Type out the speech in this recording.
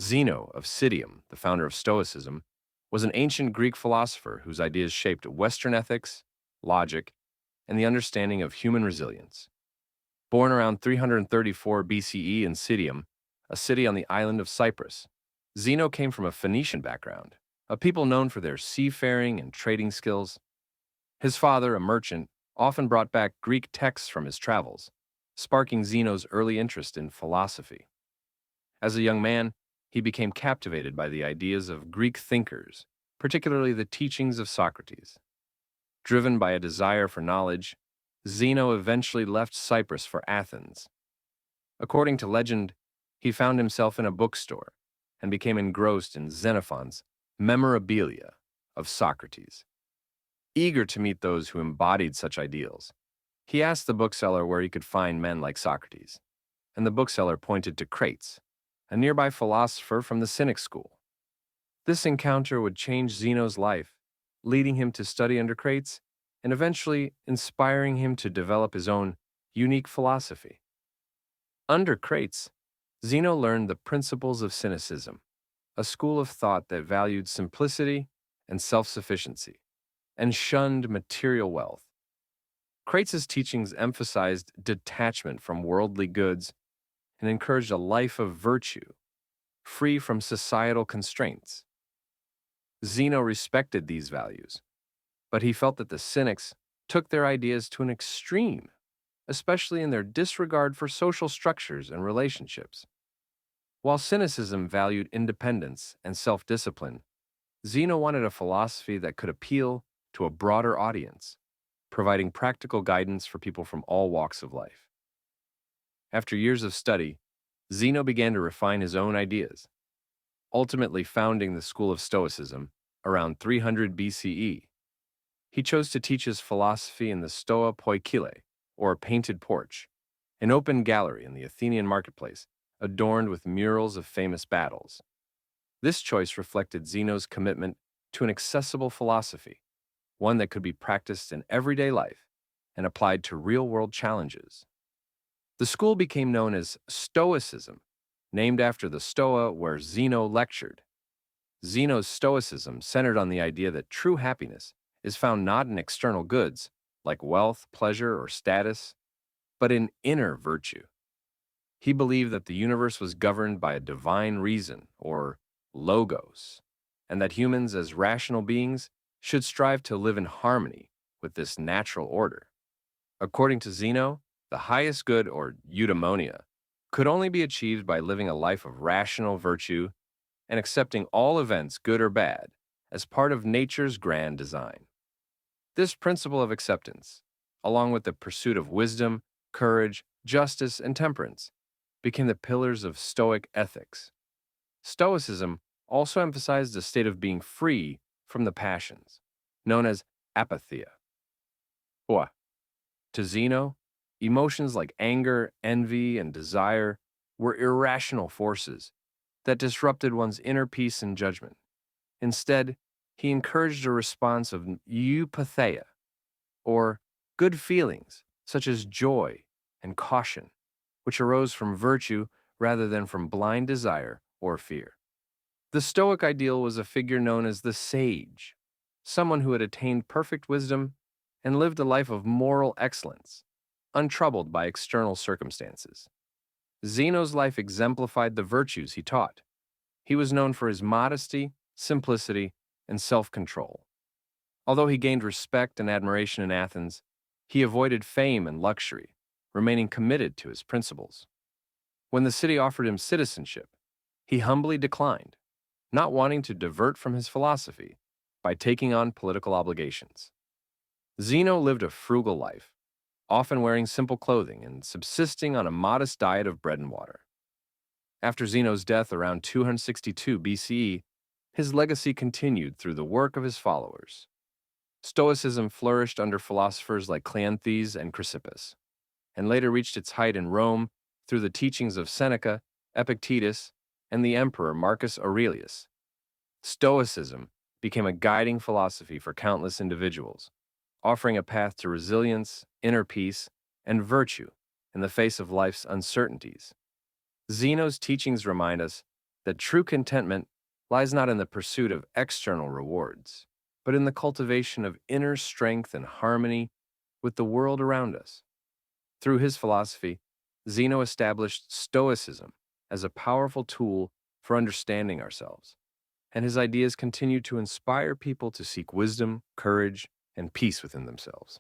Zeno of Citium, the founder of Stoicism, was an ancient Greek philosopher whose ideas shaped Western ethics, logic, and the understanding of human resilience. Born around 334 BCE in Citium, a city on the island of Cyprus, Zeno came from a Phoenician background, a people known for their seafaring and trading skills. His father, a merchant, often brought back Greek texts from his travels, sparking Zeno's early interest in philosophy. As a young man, he became captivated by the ideas of Greek thinkers, particularly the teachings of Socrates. Driven by a desire for knowledge, Zeno eventually left Cyprus for Athens. According to legend, he found himself in a bookstore and became engrossed in Xenophon's Memorabilia of Socrates. Eager to meet those who embodied such ideals, he asked the bookseller where he could find men like Socrates, and the bookseller pointed to Crates, a nearby philosopher from the Cynic school. This encounter would change Zeno's life, leading him to study under Crates and eventually inspiring him to develop his own unique philosophy. Under Crates, Zeno learned the principles of Cynicism, a school of thought that valued simplicity and self-sufficiency, and shunned material wealth. Crates' teachings emphasized detachment from worldly goods and encouraged a life of virtue, free from societal constraints. Zeno respected these values, but he felt that the Cynics took their ideas to an extreme, especially in their disregard for social structures and relationships. While Cynicism valued independence and self-discipline, Zeno wanted a philosophy that could appeal to a broader audience, providing practical guidance for people from all walks of life. After years of study, Zeno began to refine his own ideas, ultimately founding the school of Stoicism around 300 BCE. He chose to teach his philosophy in the Stoa Poikile, or painted porch, an open gallery in the Athenian marketplace adorned with murals of famous battles. This choice reflected Zeno's commitment to an accessible philosophy, one that could be practiced in everyday life and applied to real-world challenges. The school became known as Stoicism, named after the Stoa where Zeno lectured. Zeno's Stoicism centered on the idea that true happiness is found not in external goods, like wealth, pleasure, or status, but in inner virtue. He believed that the universe was governed by a divine reason, or logos, and that humans as rational beings should strive to live in harmony with this natural order. According to Zeno, the highest good, or eudaimonia, could only be achieved by living a life of rational virtue and accepting all events, good or bad, as part of nature's grand design. This principle of acceptance, along with the pursuit of wisdom, courage, justice, and temperance, became the pillars of Stoic ethics. Stoicism also emphasized a state of being free from the passions, known as apatheia. Or, to Zeno, emotions like anger, envy, and desire were irrational forces that disrupted one's inner peace and judgment. Instead, he encouraged a response of eupatheia, or good feelings such as joy and caution, which arose from virtue rather than from blind desire or fear. The Stoic ideal was a figure known as the sage, someone who had attained perfect wisdom and lived a life of moral excellence, untroubled by external circumstances. Zeno's life exemplified the virtues he taught. He was known for his modesty, simplicity, and self-control. Although he gained respect and admiration in Athens, he avoided fame and luxury, remaining committed to his principles. When the city offered him citizenship, he humbly declined, not wanting to divert from his philosophy by taking on political obligations. Zeno lived a frugal life, often wearing simple clothing and subsisting on a modest diet of bread and water. After Zeno's death around 262 BCE, his legacy continued through the work of his followers. Stoicism flourished under philosophers like Cleanthes and Chrysippus, and later reached its height in Rome through the teachings of Seneca, Epictetus, and the emperor Marcus Aurelius. Stoicism became a guiding philosophy for countless individuals, offering a path to resilience, inner peace, and virtue in the face of life's uncertainties. Zeno's teachings remind us that true contentment lies not in the pursuit of external rewards, but in the cultivation of inner strength and harmony with the world around us. Through his philosophy, Zeno established Stoicism as a powerful tool for understanding ourselves, and his ideas continue to inspire people to seek wisdom, courage, and peace within themselves.